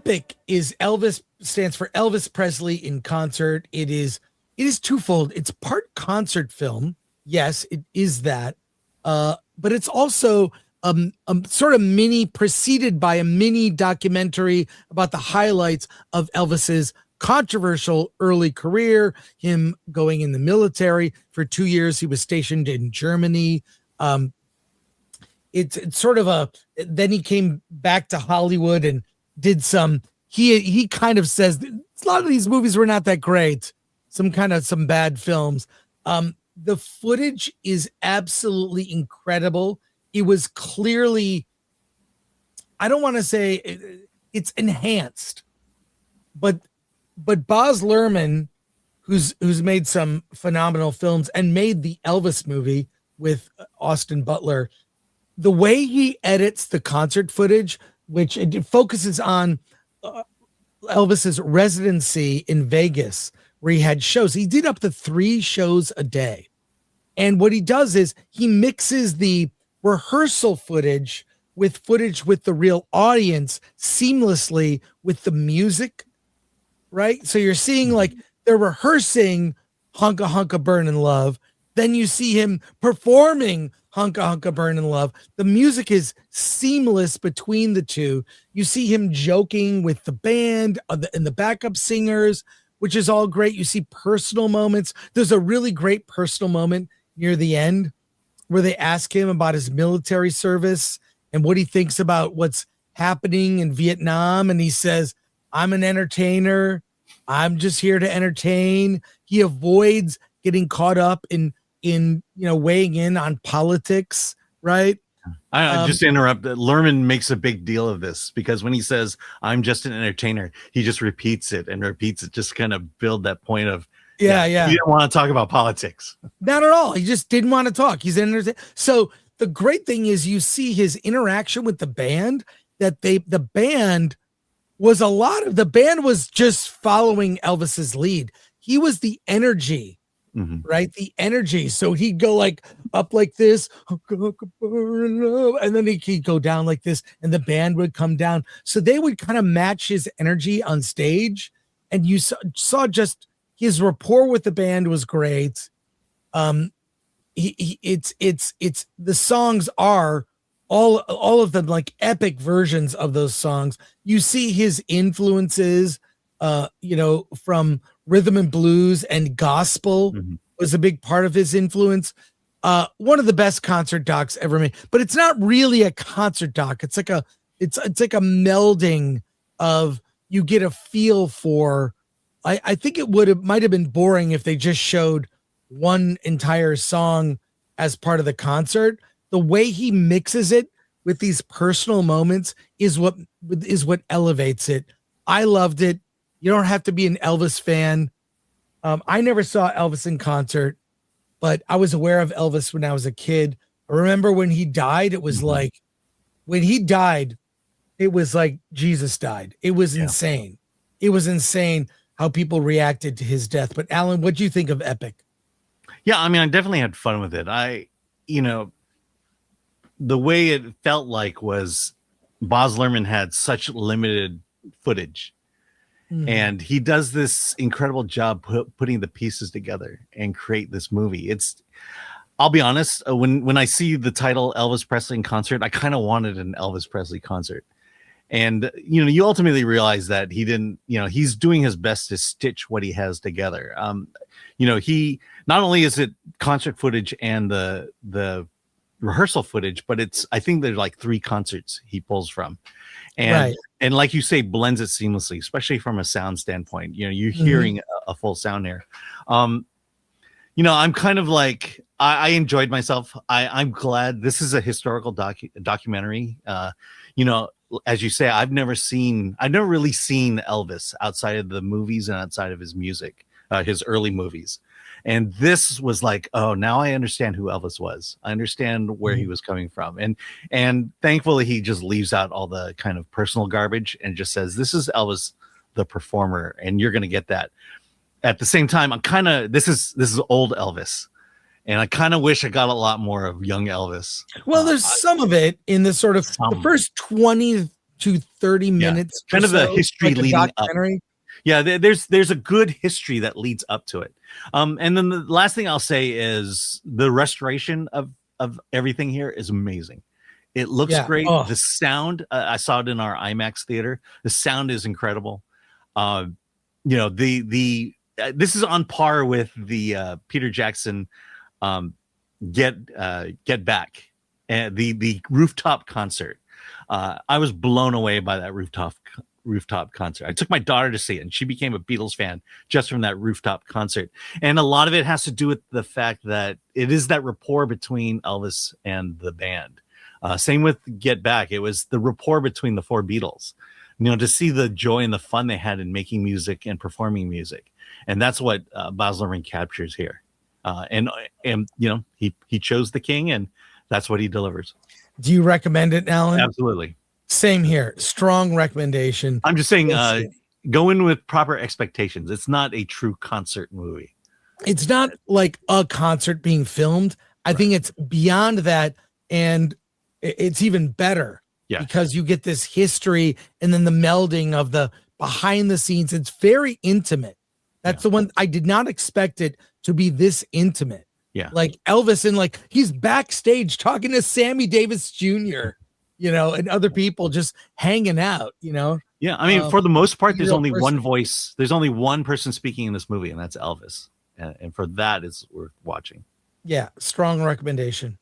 EPiC is Elvis stands for Elvis Presley in concert. It is twofold. It's part concert film. Yes, it is that. But it's also a sort of preceded by a mini documentary about the highlights of Elvis's controversial early career, him going in the military for 2 years. He was stationed in Germany. It's sort of then he came back to Hollywood and did he kind of says a lot of these movies were not that great. Some bad films. The footage is absolutely incredible. It was clearly, I don't want to say it's enhanced, but Baz Luhrmann, who's made some phenomenal films and made the Elvis movie with Austin Butler, the way he edits the concert footage, which it focuses on Elvis's residency in Vegas, where he had shows. He did up to 3 shows a day. And what he does is he mixes the rehearsal footage with the real audience seamlessly with the music, right? So you're seeing like they're rehearsing Hunka Hunka Burnin' Love. Then you see him performing Hunka Hunka Burnin' Love. The music is seamless between the two. You see him joking with the band and the backup singers, which is all great. You see personal moments. There's a really great personal moment near the end where they ask him about his military service and what he thinks about what's happening in Vietnam. And he says, I'm an entertainer. I'm just here to entertain. He avoids getting caught up in weighing in on politics, right? I just interrupt. Luhrmann makes a big deal of this because when he says, I'm just an entertainer, he just repeats it just kind of build that point of, yeah. He didn't want to talk about politics. Not at all. He just didn't want to talk. He's an entertainer. So the great thing is you see his interaction with the band, that the band was just following Elvis's lead. He was the energy. Mm-hmm. Right, the energy. So he'd go like up like this, and then he'd go down like this, and the band would come down. So they would kind of match his energy on stage, and you saw just his rapport with the band was great. It's the songs are all of them like epic versions of those songs. You see his influences, from rhythm and blues and gospel was a big part of his influence. One of the best concert docs ever made, but it's not really a concert doc. It's like a melding of, you get a feel for, I think might have been boring if they just showed one entire song as part of the concert. The way he mixes it with these personal moments is what elevates it. I loved it. You don't have to be an Elvis fan. I never saw Elvis in concert, but I was aware of Elvis when I was a kid. I remember when he died, it was like, it was like Jesus died. It was insane. It was insane how people reacted to his death. But Alan, what do you think of EPiC? Yeah, I mean, I definitely had fun with it. The way it felt like was Baz Luhrmann had such limited footage. And he does this incredible job putting the pieces together and create this movie. I'll be honest, when I see the title Elvis Presley in concert, I kind of wanted an Elvis Presley concert. And, you ultimately realize that he didn't, he's doing his best to stitch what he has together. He not only is it concert footage and the rehearsal footage, but I think there's like 3 concerts he pulls from. And like you say, blends it seamlessly, especially from a sound standpoint. You're hearing a full sound here. I'm kind of like, I enjoyed myself. I'm glad this is a historical documentary. As you say, I've never really seen Elvis outside of the movies and outside of his music, his early movies. And this was like, oh, now I understand who Elvis was. I understand where he was coming from. And thankfully, he just leaves out all the kind of personal garbage and just says, this is Elvis, the performer, and you're going to get that. At the same time, this is old Elvis. And I kind of wish I got a lot more of young Elvis. Well, there's some of it in the sort of the first 20 to 30 minutes. Kind of the history like leading up. Yeah, there's a good history that leads up to it. And then the last thing I'll say is the restoration of everything here is amazing. It looks great. Oh. The sound, I saw it in our IMAX theater. The sound is incredible. You know, this is on par with the Peter Jackson Get Back, and the rooftop concert. I was blown away by that rooftop concert. I took my daughter to see it, and she became a Beatles fan just from that rooftop concert. And a lot of it has to do with the fact that it is that rapport between Elvis and the band. Same with Get Back. It was the rapport between the four Beatles, you know, to see the joy and the fun they had in making music and performing music. And that's what Baz Luhrmann captures here. And you know, he chose the king, and that's what he delivers. Do you recommend it, Alan? Absolutely. Same here. Strong recommendation. I'm just saying, go in with proper expectations. It's not a true concert movie. It's not like a concert being filmed. I think it's beyond that, and it's even better because you get this history and then the melding of the behind the scenes. It's very intimate. That's the one I did not expect it to be this intimate. Yeah. Like Elvis, and like he's backstage talking to Sammy Davis Jr., you know, and other people just hanging out, you know? Yeah. I mean, for the most part, there's only one voice. There's only one person speaking in this movie, and that's Elvis. And for that, it's worth watching. Yeah. Strong recommendation.